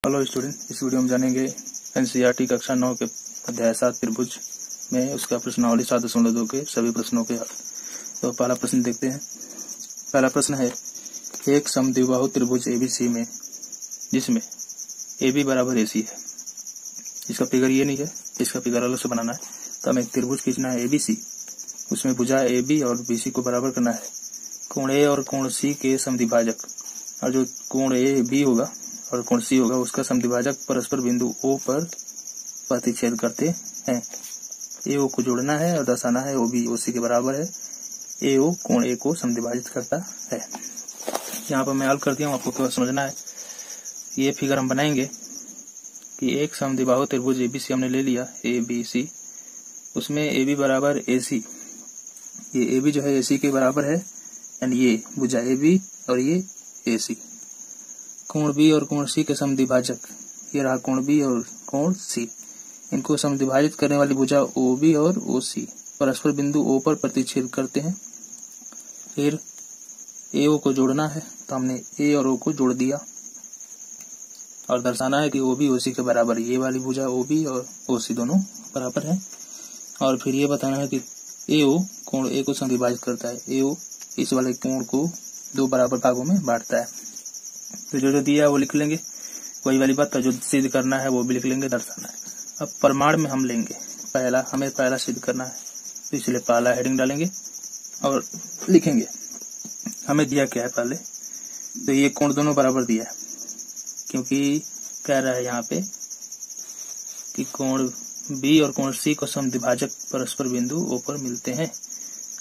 Hello student, इस video में जानेंगे एनसीईआरटी कक्षा 9 के अध्याय 7 त्रिभुज में उसका प्रश्नावली 7.2 के सभी प्रश्नों के हल। तो पहला प्रश्न देखते हैं। पहला प्रश्न है, एक समद्विबाहु त्रिभुज एबीसी में जिसमें AB बराबर AC है। इसका फिगर ये नहीं है, इसका फिगर अलग से बनाना है। तो हमें एक त्रिभुज खींचना है ABC, उसमें भुजा AB और BC को बराबर करना है। कोण A और कोण C के समद्विभाजक, और जो कोण AB होगा और कोण C होगा उसका समद्विभाजक परस्पर बिंदु O पर प्रतिच्छेद करते हैं। AO को जोड़ना है और दर्शाना है OB OC के बराबर है। AO कोण A को समद्विभाजित करता है। यहाँ पर मैं हल कर दिया हूँ, आपको केवल समझना है। ये फिगर हम बनाएंगे कि एक समद्विबाहु त्रिभुज ABC हमने ले लिया ABC, उसमें AB बराबर AC। ये AB जो है AC के बराबर है, यानी ये भुजा AB और ये AC। कोण B और कोण C के समद्विभाजक, ये रहा कोण B और कोण C। इनको समद्विभाजित करने वाली भुजा OB और OC परस्पर बिंदु O पर प्रतिच्छेद करते हैं। फिर AO को जोड़ना है, तो हमने A और O को जोड़ दिया और दर्शाना है कि OB OC के बराबर। ये वाली भुजा OB और OC दोनों बराबर है। और फिर ये बताना है कि AO कोण A को समद्विभाजित करता है। AO इस वाले कोण को दो बराबर भागों में बांटता है। तो जो दिया है वो लिख लेंगे, वही वाली बात। जो सिद्ध करना है वो भी लिख लेंगे, दर्शाना है। अब प्रमाण में हम लेंगे हमें पहला सिद्ध करना है, तो इसलिए पहला हेडिंग डालेंगे और लिखेंगे हमें दिया क्या है पहले। तो ये कोण दोनों बराबर दिया है, क्योंकि कह रहा है यहाँ पे कि कोण B और कोण C को समद्विभाजक परस्पर बिंदु O पर मिलते हैं,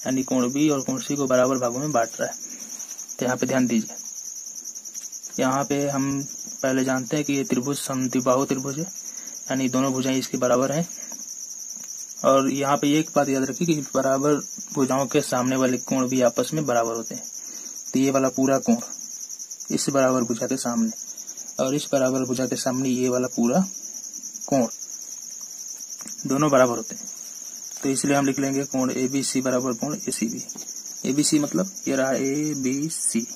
यानी कोण B और कोण C को बराबर भागों में बांट रहा है। तो यहाँ पे ध्यान दीजिए, यहाँ पे हम पहले जानते हैं कि ये त्रिभुज समद्विबाहु त्रिभुज है, यानी दोनों भुजाएं इसके बराबर हैं। और यहाँ पे एक बात याद रखिए कि बराबर भुजाओं के सामने वाले कोण भी आपस में बराबर होते हैं। तो ये वाला पूरा कोण इस बराबर भुजा के सामने और इस बराबर भुजा के सामने ये वाला पूरा कोण दोनों बराबर होते हैं। तो इसलिए हम लिख लेंगे कोण ABC बराबर कोण ACB। ABC मतलब ये रहा ABC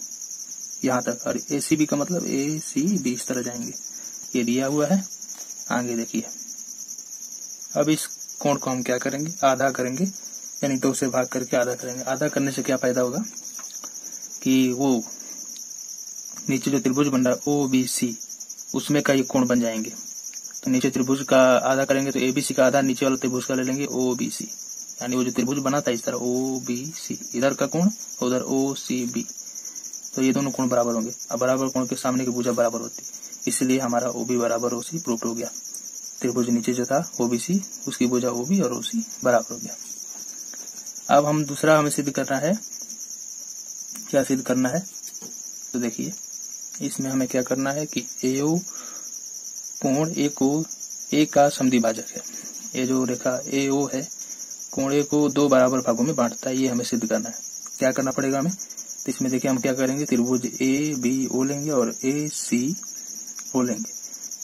यहाँ तक, और ACB का मतलब ACB, इस तरह जाएंगे। ये दिया हुआ है, आगे देखिए। अब इस कोण को हम क्या करेंगे, आधा करेंगे, यानी 2 से भाग करके आधा करेंगे। आधा करने से क्या फायदा होगा कि वो नीचे जो त्रिभुज बन रहा है OBC, उसमें का ये कोण बन जाएंगे। तो नीचे त्रिभुज का आधा करेंगे तो ABC का आधा नीचे वाला त्रिभुज का ले लेंगे OBC, यानी वो जो त्रिभुज बना था इस तरह OBC, इधर का कोण उधर OCB। तो ये दोनों कोण बराबर होंगे। अब बराबर कोण के सामने की भुजा बराबर होती, इसलिए हमारा OB बराबर OC प्रूफ हो गया। त्रिभुज नीचे जो था OBC, उसकी भुजा OB और OC बराबर हो गया। अब हम दूसरा हमें सिद्ध करना है। क्या सिद्ध करना है, तो देखिए इसमें हमें क्या करना है कि AO कोण A को A का समद्विभाजक है। ये जो रेखा AO है कोण A को 2 बराबर भागों में बांटता है, ये हमें सिद्ध करना है। क्या करना पड़ेगा हमें, तो इसमें देखिए हम क्या करेंगे, त्रिभुज ABO लेंगे और ACO लेंगे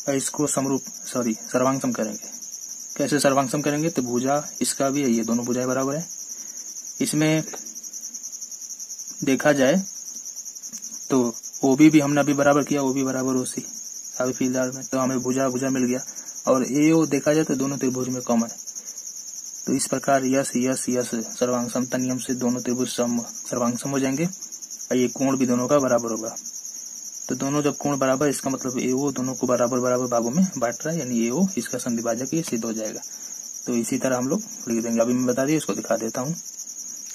और इसको सर्वांगसम करेंगे। कैसे सर्वांगसम करेंगे, तो भुजा इसका भी है, ये दोनों भुजाएं बराबर है। इसमें देखा जाए तो OB भी हमने अभी बराबर किया, OB बराबर OC अभी फिलहाल में, तो हमें भुजा मिल गया। और AO देखा जाए तो दोनों त्रिभुज में कॉमन है। तो इस प्रकार यस सर्वांगसमता नियम से दोनों त्रिभुज सर्वांगसम हो जाएंगे और ये कोण भी दोनों का बराबर होगा। तो दोनों जब कोण बराबर, इसका मतलब AO दोनों को बराबर भागों में बांट रहा है, यानी AO इसका समद्विभाजक, ये सिद्ध हो जाएगा। तो इसी तरह हम लोग लिख देंगे। अभी मैं बता दिया, इसको दिखा देता हूँ।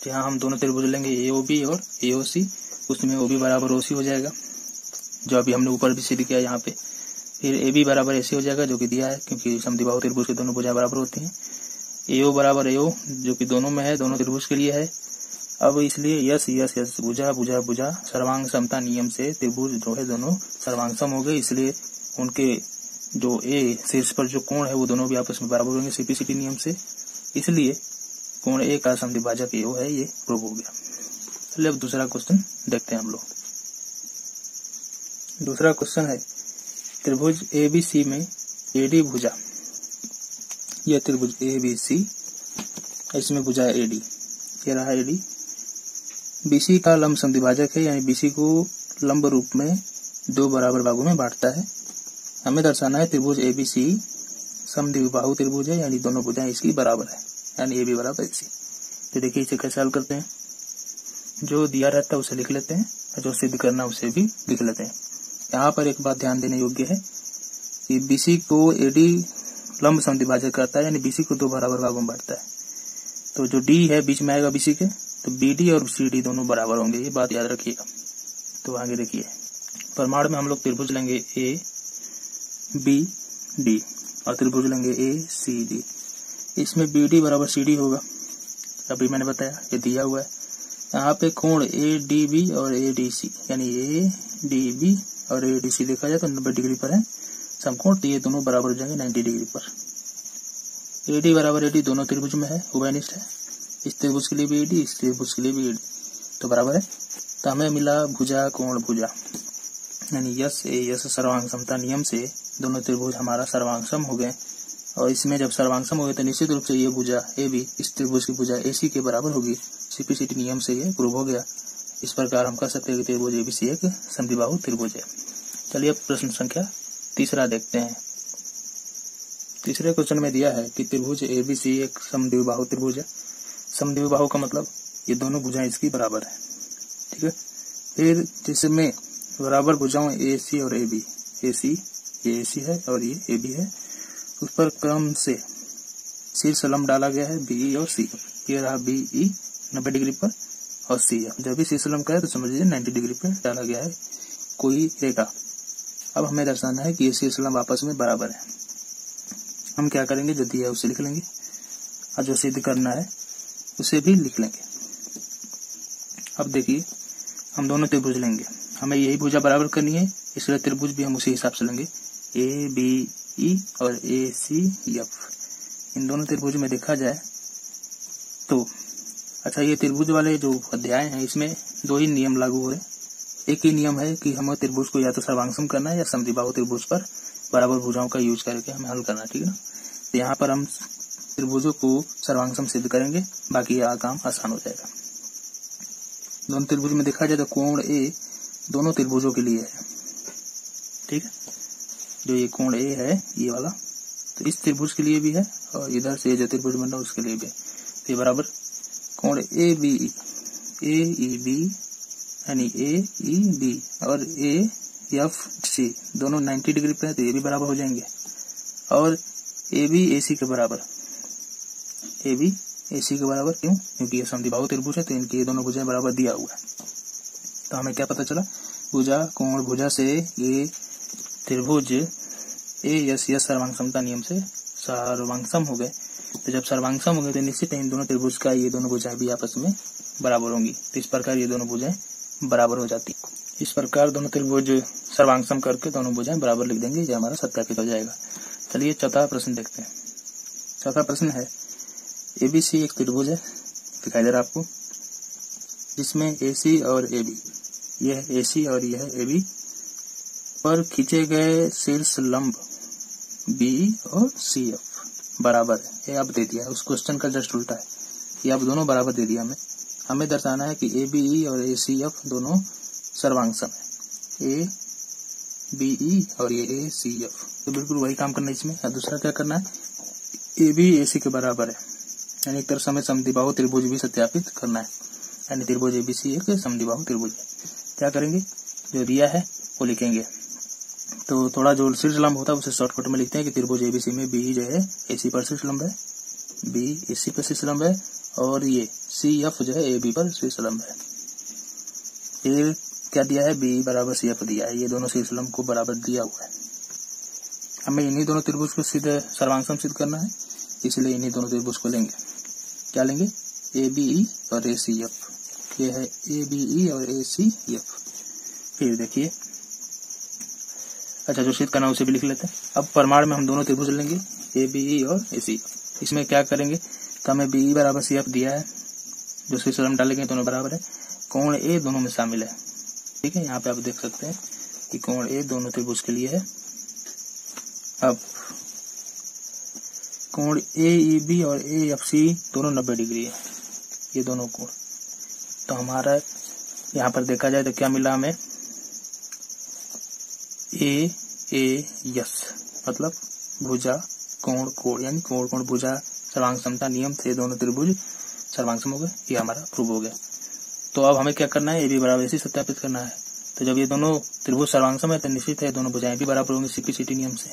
यहाँ हम दोनों त्रिभुज लेंगे AOB और AOC, उसमें OB बराबर OC हो जाएगा, जो अभी हमने ऊपर भी सिद्ध किया यहाँ पे। फिर AB बराबर AC हो जाएगा, जो कि दिया है, क्योंकि समद्विबाहु त्रिभुज के दोनों भुजाएं बराबर होती हैं। AO बराबर AO, जो कि दोनों में है, दोनों त्रिभुज के लिए है। अब इसलिए यस भुजा सर्वांग समता नियम से त्रिभुज जो है दोनों सर्वांगसम हो गए, इसलिए उनके जो A शीर्ष पर जो कोण है वो दोनों भी आपस में बराबर होंगे CPCT नियम से, इसलिए कोण A का समद्विभाजक AO है, ये प्रूव हो गया। चलिए अब दूसरा क्वेश्चन देखते हैं हम लोग। दूसरा क्वेश्चन है, त्रिभुज ABC में AD भुजा, यह त्रिभुज ABC, इसमें भुजा AD, ये रहा AD। BC का लंब समद्विभाजक है, यानी BC को लंब रूप में 2 बराबर भागों में बांटता है। हमें दर्शाना है त्रिभुज ABC समद्विबाहु त्रिभुज है, यानी दोनों भुजाएं इसकी बराबर है, यानी AB बराबर AC। तो देखिए इसे कैसे हल करते हैं। जो दिया रहता है उसे लिख लेते हैं और जो सिद्ध करना उसे भी लिख लेते हैं। यहाँ पर एक बात ध्यान देने योग्य है कि BC को AD लंब समद्विभाजक करता है, यानी BC को दो बराबर भागों में बांटता है। तो जो D है बीच में आएगा BC के, तो BD और CD दोनों बराबर होंगे, ये बात याद रखिएगा। तो आगे देखिए, प्रमाण में हम लोग त्रिभुज लेंगे ABD और त्रिभुज लेंगे ACD। इसमें BD बराबर CD होगा, अभी मैंने बताया, ये दिया हुआ है। यहाँ पे कोण ADB और ADC, यानी ADB और ADC देखा जाए तो 90 डिग्री पर है समकोण, तो ये दोनों बराबर हो जाएंगे 90 डिग्री पर। AD बराबर AD दोनों त्रिभुज में है, उभयनिष्ठ है। इस त्रिभुज के लिए भी AD, इस त्रिभुज के लिए भी AD, तो बराबर है। तो हमें मिला भुजा कोण भुजा, यानी यस सर्वांग समता नियम से दोनों त्रिभुज हमारा सर्वांग सम हो गए। और इसमें जब सर्वांग सम हो गए तो निश्चित रूप से ये भुजा AB इस त्रिभुज की भुजा AC के बराबर होगी। CPCT नियम से ये प्रूव हो गया। इस प्रकार हम कह सकते हैं कि त्रिभुज ABC एक समद्विबाहु त्रिभुज है। चलिए अब प्रश्न संख्या तीसरा देखते हैं। तीसरे क्वेश्चन में दिया है कि त्रिभुज ABC एक समद्विबाहु त्रिभुज है। समद्विबाहु का मतलब ये दोनों भुजाएं इसकी बराबर है, ठीक है। फिर जिसमें बराबर भुजाओं AC और AB, AC ये AC है और ये AB है, उस पर क्रम से शीर्ष लंब डाला गया है BE और CF। ये रहा BE 90 डिग्री पर और CF, जब भी शीर्ष लंब का है तो समझ लीजिए 90 डिग्री पर डाला गया है कोई रेखा। अब हमें दर्शाना है कि ये शीर्ष लंब आपस में बराबर है। हम क्या करेंगे, जो दिया है उसे लिख लेंगे और जो सिद्ध करना है उसे भी लिख लेंगे। अब देखिए, हम दोनों त्रिभुज लेंगे, हमें यही भुजा बराबर करनी है, इसलिए त्रिभुज भी हम उसी हिसाब से लेंगे ABE और ACF। इन दोनों त्रिभुज में देखा जाए तो अच्छा, ये त्रिभुज वाले जो अध्याय हैं इसमें दो ही नियम लागू हुए। एक ही नियम है कि हमें त्रिभुज को या तो सर्वांगसम करना है या समद्विबाहु त्रिभुज पर बराबर भुजाओं का यूज करके हमें हल करना है, ठीक है ना। तो यहाँ पर हम त्रिभुजों को सर्वांगसम सिद्ध करेंगे, बाकी यह काम आसान हो जाएगा। दोनों त्रिभुज में देखा जाए तो कोण A दोनों त्रिभुजों के लिए है, ठीक है। जो ये कोण A है ये वाला, तो इस त्रिभुज के लिए भी है और इधर से जो त्रिभुज बन रहा है उसके लिए भी है। तो ये बराबर कोण ABE AEB यानी AEB और AFC दोनों 90 डिग्री पर है, तो ये भी बराबर हो जाएंगे। और AB AC के बराबर, AB AC के बराबर क्यों? क्योंकि ये समद्विबाहु त्रिभुज है, तो इनकी ये दोनों भुजाएं बराबर दिया हुआ है। तो हमें क्या पता चला, भुजा कोण भुजा से ये त्रिभुज यस सर्वांग समता नियम से सर्वांगसम हो गए। तो जब सर्वांगसम हो गए तो निश्चित है इन दोनों त्रिभुज का ये दोनों भुजाएं भी आपस में बराबर होंगी। तो इस प्रकार ये दोनों भुजाएं बराबर हो जाती। इस प्रकार दोनों त्रिभुज सर्वांगसम करके दोनों भुजाएं बराबर लिख देंगे, जो हमारा सत्यापित हो जाएगा। चलिए चौथा प्रश्न देखते हैं। चौथा प्रश्न है, ABC एक त्रिभुज है, दिखाई दे रहा आपको, जिसमें AC और AB, यह है AC और यह है AB, पर खींचे गए शीर्ष लंब BE और CF बराबर है। ये अब दे दिया है, उस क्वेश्चन का जस्ट उल्टा है, ये अब दोनों बराबर दे दिया हमें दर्शाना है कि ABE और ACF दोनों सर्वांगसम है, ABE और ये ACF, तो बिल्कुल वही काम करना है इसमें। और दूसरा क्या करना है, AB AC के बराबर है, यानी एक तरह से हमें समद्विबाहु त्रिभुज भी सत्यापित करना है, यानी त्रिभुज ABC एक समद्विबाहु त्रिभुज है। क्या करेंगे, जो दिया है वो लिखेंगे। तो थोड़ा जो शीर्ष लंब होता है उसे शॉर्टकट में लिखते हैं कि त्रिभुज ABC में BE जो है AC पर शीर्ष लंब है, B AC पर शीर्ष लंब है, और ये CF जो है AB पर शीर्ष लंब है। फिर क्या दिया है, BE बराबर CF दिया है, ये दोनों शीर्ष लंब को बराबर दिया हुआ है। हमें इन्हीं दोनों त्रिभुज को सिद्ध सर्वांगसम सिद्ध करना है, इसलिए इन्हीं दोनों त्रिभुज को लेंगे। क्या लेंगे, ABE और ACF, ये है ABE और ACF। फिर देखिए, अच्छा जो सिद्ध करना उसे भी लिख लेते हैं। अब प्रमाण में हम दोनों त्रिभुज लेंगे ABE और ACF। इसमें क्या करेंगे, तो हमें BE बराबर CF दिया है, जो शीर्ष लंब डालेंगे दोनों बराबर है, कोण A दोनों में शामिल है, ठीक है। यहाँ पे आप देख सकते हैं कि कोण A दोनों त्रिभुज के लिए है। अब कोण AEB और AFC दोनों 90 डिग्री है, ये दोनों कोण। तो हमारा यहाँ पर देखा जाए तो क्या मिला हमें, ए यस मतलब भुजा कोण कोण यानी कोण कोण भुजा सर्वांग समता नियम से दोनों त्रिभुज सर्वांग सम हो गए। ये हमारा प्रूव हो गया। तो अब हमें क्या करना है, ए बी बराबर ऐसे सत्यापित करना है। तो जब ये दोनों त्रिभुज सर्वांग सम है तो निश्चित है दोनों भुजाएं भी बराबर होंगी सीपीसीटी नियम से।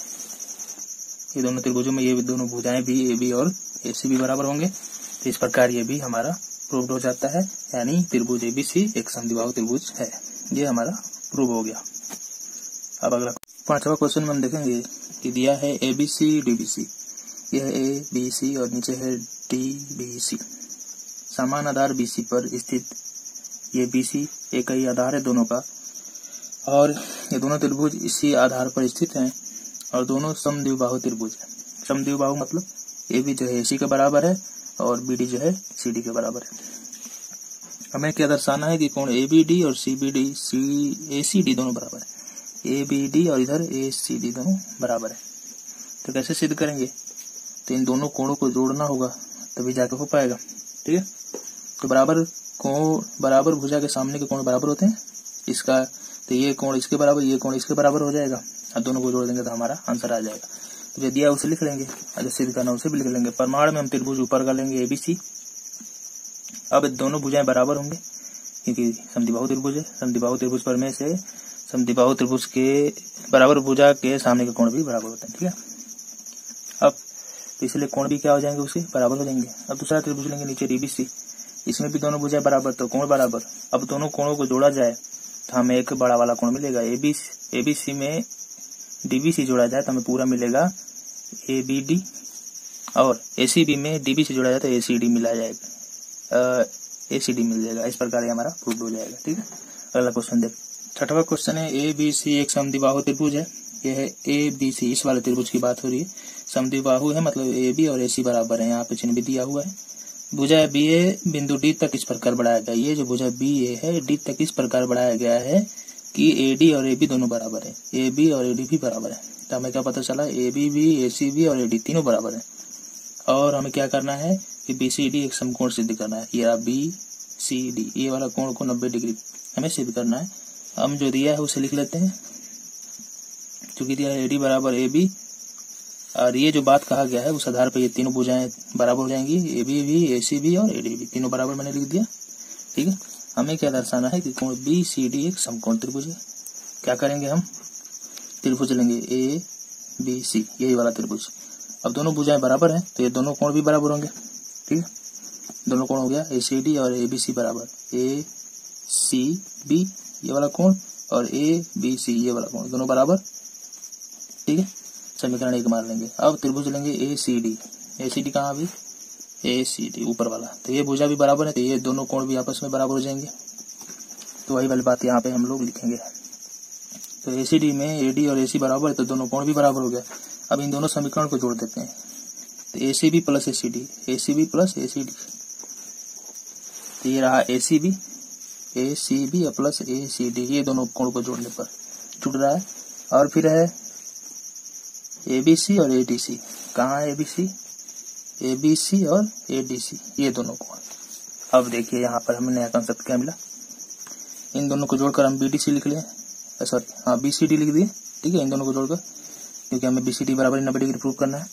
ये दोनों त्रिभुजों में ये दोनों भुजाएं भी ए बी और ए सी भी बराबर होंगे। तो इस प्रकार ये भी हमारा प्रूव हो जाता है, यानी त्रिभुज एबीसी एक समद्विबाहु त्रिभुज है। ये हमारा प्रूव हो गया। अब अगला 5वां क्वेश्चन में हम देखेंगे कि दिया है एबीसी डीबीसी, यह ए बी सी और नीचे है डी बी सी। समान आधार बीसी पर स्थित ये बीसी एक ही आधार है दोनों का, और ये दोनों त्रिभुज इसी आधार पर स्थित हैं और दोनों समद्विबाहु त्रिभुज है। समद्विबाहु मतलब ए बी जो है एसी के बराबर है और बी डी जो है सी डी के बराबर है। हमें क्या दर्शाना है कि कोण ए बी डी और C B D A C D दोनों बराबर है। ए बी डी और इधर ए सी डी दोनों बराबर है। तो कैसे सिद्ध करेंगे, तो इन दोनों कोणों को जोड़ना होगा तभी जाके हो पाएगा। ठीक है, तो बराबर कोण बराबर भुजा के सामने के कोण बराबर होते हैं। इसका तो ये कोण इसके बराबर, ये कोण इसके बराबर हो जाएगा। अब दोनों को जोड़ देंगे तो हमारा आंसर आ जाएगा। तो जो दिया उसे लिख लेंगे, जो सिद्ध करना उसे भी लिख लेंगे। प्रमाण में हम त्रिभुज ऊपर का लेंगे एबीसी। अब दोनों भुजाएं बराबर होंगे क्योंकि समद्विबाहु त्रिभुज है। समद्विबाहु त्रिभुज पर में से समद्विबाहु त्रिभुज के बराबर भुजा के सामने के कोण भी बराबर होते हैं। ठीक है, अब तो इसलिए कोण भी क्या हो जाएंगे, उसके बराबर हो जाएंगे। अब दूसरा त्रिभुज लेंगे नीचे डीबीसी, इसमें भी दोनों भुजाएं बराबर तो कोण बराबर। अब दोनों कोणों को जोड़ा जाए तो हमें एक बड़ा वाला कोण मिलेगा। एबीसी में डीबीसी जोड़ा जाए तो हमें पूरा मिलेगा एबीडी, और एसीबी में डीबीसी जोड़ा जाए तो एसीडी मिला जाएगा, एसीडी मिल जाएगा। इस प्रकार ये हमारा प्रूव हो जाएगा। ठीक है, अगला क्वेश्चन देख। 6वां क्वेश्चन है ए बी सी एक समद्विबाहु त्रिभुज है। यह है ए बी सी, इस वाले त्रिभुज की बात हो रही है। समद्विबाहु है मतलब ए बी और ए सी बराबर है। यहाँ पे चिन्ह भी दिया हुआ है। भुजा बी ए बिंदु डी तक इस प्रकार बढ़ाया गया। ये जो भुजा बी ए है डी तक इस प्रकार बढ़ाया गया है कि ए डी और ए बी दोनों बराबर है। ए बी और ए डी भी बराबर है। तो हमें क्या पता चला, ए बी भी ए सी भी और ए डी तीनों बराबर है। और हमें क्या करना है कि बी सी डी एक समकोण सिद्ध करना है। ये बी सी डी ये वाला कोण को 90 डिग्री हमें सिद्ध करना है। हम जो दिया है उसे लिख लेते हैं। चूंकि दिया है ए डी बराबर ए बी, और ये जो बात कहा गया है उस आधार पर ये तीनों भुजाएं बराबर हो जाएंगी। ए बी भी, ए सी भी और ए डी भी तीनों बराबर मैंने लिख दिया। ठीक है, हमें क्या दर्शाना है कि कोण बी सी डी एक समकोण त्रिभुज है। क्या करेंगे, हम त्रिभुज लेंगे ए बी सी, यही वाला त्रिभुज। अब दोनों भुजाएं बराबर हैं तो ये दोनों कोण भी बराबर होंगे। ठीक है, दोनों कोण हो गया ए सी डी और ए बी सी बराबर। ए सी बी ये वाला कोण और ए बी सी ये वाला कोण दोनों बराबर। ठीक है, समीकरण 1 मार लेंगे। अब त्रिभुज लेंगे ए C D. A C D कहाँ भी, ए सी डी ऊपर वाला। तो ये भुजा भी बराबर है तो ये दोनों कोण भी आपस में बराबर हो जाएंगे। तो वही वाली बात यहाँ पे हम लोग लिखेंगे। तो ए सी डी में ए डी और ए सी बराबर है तो दोनों कोण भी बराबर हो गया। अब इन दोनों समीकरण को जोड़ देते हैं। तो ए C B plus A C D, A C B plus A C D. तो ये रहा ए सी बी प्लस ए सी डी। ये दोनों कोण को जोड़ने पर जुड़ रहा है। और फिर है ए बी सी और ए डी सी। कहाँ है ए बी सी और ए डी सी ये दोनों कोण। अब देखिए यहाँ पर हमें नया कंसेप्ट क्या मिला। इन दोनों को जोड़कर हम बी डी सी लिख लें, सॉरी हाँ बी सी डी लिख दिए। ठीक है, इन दोनों को जोड़कर, क्योंकि हमें बी सी डी बराबर 90 डिग्री प्रूव करना है।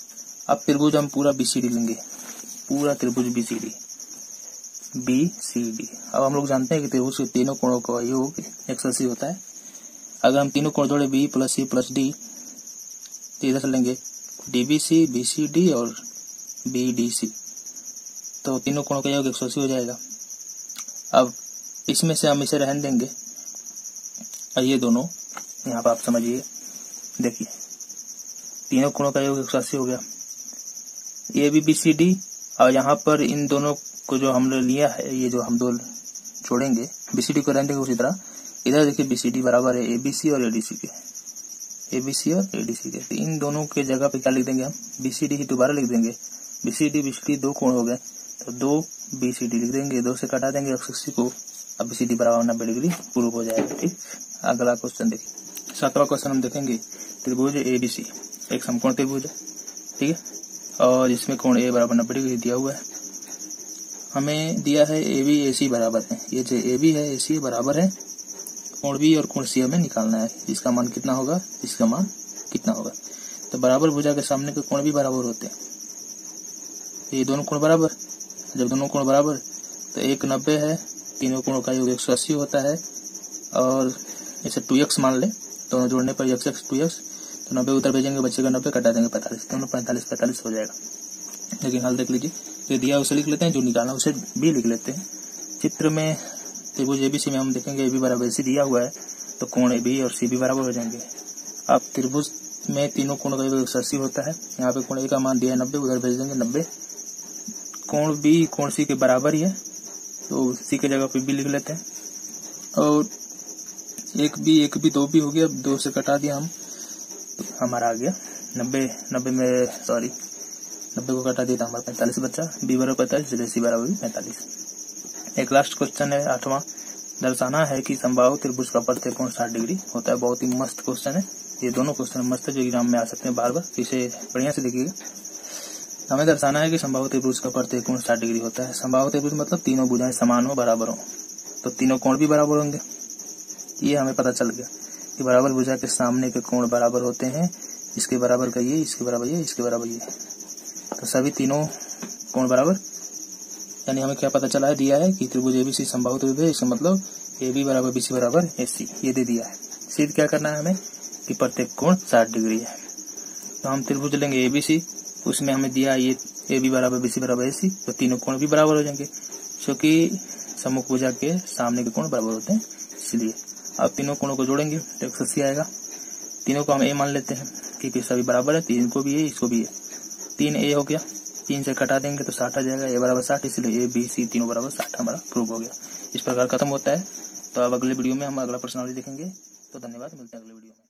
अब त्रिभुज हम पूरा बी सी डी लेंगे, पूरा त्रिभुज बी सी डी। अब हम लोग जानते हैं कि त्रिभुज के तीनों कोणों का योग 180 होता है। अगर हम तीनों कोण जोड़े B plus C plus D, तो इधर से लेंगे डीबीसी, बीसीडी और बीडीसी, तो तीनों कोणों का योग 180 हो जाएगा। अब इसमें से हम इसे रहने देंगे और ये दोनों यहाँ पर आप समझिए, देखिए तीनों कोणों का योग 180 हो गया। ये भी बीसीडी, और यहाँ पर इन दोनों को जो हमने लिया है, ये जो हम दो जोड़ेंगे बीसीडी को रहने देंगे उसी तरह। इधर देखिए बीसीडी बराबर है एबीसी और एडीसी के, एबीसी और एडीसी के। तो इन दोनों के जगह पे क्या लिख देंगे हम, बीसीडी ही दोबारा लिख देंगे। बीसीडी दो कोण हो गए तो 2 बीसीडी लिख देंगे, 2 से कटा देंगे 180 को। अब बीसीडी बराबर 90 डिग्री प्रूव हो जाएगा। ठीक, अगला क्वेश्चन देखिए। 7वां क्वेश्चन हम देखेंगे। त्रिभुज एबीसी एक समकोण त्रिभुज है। ठीक है, और इसमें कोण ए बराबर 90 डिग्री दिया हुआ है। हमें दिया है ए बी ए सी बराबर है। ये जो ए बी है ए सी बराबर है। कोण बी और कोण सी हमें निकालना है। इसका मान कितना होगा, इसका मान कितना होगा। तो बराबर भुजा के सामने के कोण भी बराबर होते हैं। ये दोनों कोण बराबर, जब दोनों कोण बराबर तो एक 90 है, तीनों कोणों का योग 180 होता है। और इसे 2x मान ले, दोनों जोड़ने पर x 2x, तो 90 उधर भेजेंगे, बचेगा 90, कटा देंगे 45, दोनों 45 हो जाएगा। लेकिन हल देख लीजिए, ये दिया उसे लिख लेते हैं, जो निकालना उसे भी लिख लेते हैं। चित्र में त्रिभुज एबीसी में हम देखेंगे AB बराबर AC दिया हुआ है, तो कोण AB और C भी बराबर हो जाएंगे। अब त्रिभुज में तीनों कोणों का योग 180 होता है। यहाँ पे कोण A का मान दिया है 90, उधर भेज देंगे 90। कोण B कोण C के बराबर ही है, तो C की जगह पे B लिख लेते हैं। और एक भी 2 भी हो गया, 2 से कटा दिया हम, तो हमारा आ गया 90 को कटा दिया तो हमारा 45 बचा। B बराबर 45, इसलिए C बराबर 45। एक लास्ट क्वेश्चन है 8वां, दर्शाना है कि समबाहु त्रिभुज का प्रत्येक कोण 60 डिग्री होता है। बहुत ही मस्त क्वेश्चन है, ये दोनों क्वेश्चन मस्त है जो एग्जाम में आ सकते हैं बार बार, इसे बढ़िया से देखिएगा। हमें दर्शाना है कि समबाहु त्रिभुज का प्रत्येक कोण 60 डिग्री होता है। समबाहु त्रिभुज मतलब तीनों भुजाएं समान हो, बराबर हो, तो तीनों कोण भी बराबर होंगे। ये हमें पता चल गया कि बराबर भुजा के सामने के कोण बराबर होते हैं। इसके बराबर का ये, इसके बराबर ये, इसके बराबर ये, तो सभी तीनों कोण बराबर। यानी हमें क्या पता चला है, दिया है कि त्रिभुज एबीसी समबाहु त्रिभुज है, इसका मतलब AB बराबर BC बराबर AC, ये दे दिया है। सिद्ध क्या करना है हमें कि प्रत्येक कोण 60 डिग्री है। तो हम त्रिभुज लेंगे ABC, उसमें हमें दिया ये AB बराबर BC बराबर AC, तो तीनों कोण भी बराबर हो जाएंगे, क्योंकि सम्मुख भुजा के सामने के कोण बराबर होते हैं इसलिए। अब तीनों कोणों को जोड़ेंगे तो 180 आएगा। तीनों को हम A मान लेते हैं क्योंकि सभी बराबर है, 3 को भी A, इसको भी A, 3A हो गया। 3 से कटा देंगे तो 60 आ जाएगा, A बराबर 60, इसलिए A B C तीनों बराबर 60 हमारा प्रूव हो गया। इस प्रकार खत्म होता है। तो अब अगले वीडियो में हम अगला प्रश्नावली देखेंगे। तो धन्यवाद, मिलते हैं अगले वीडियो में।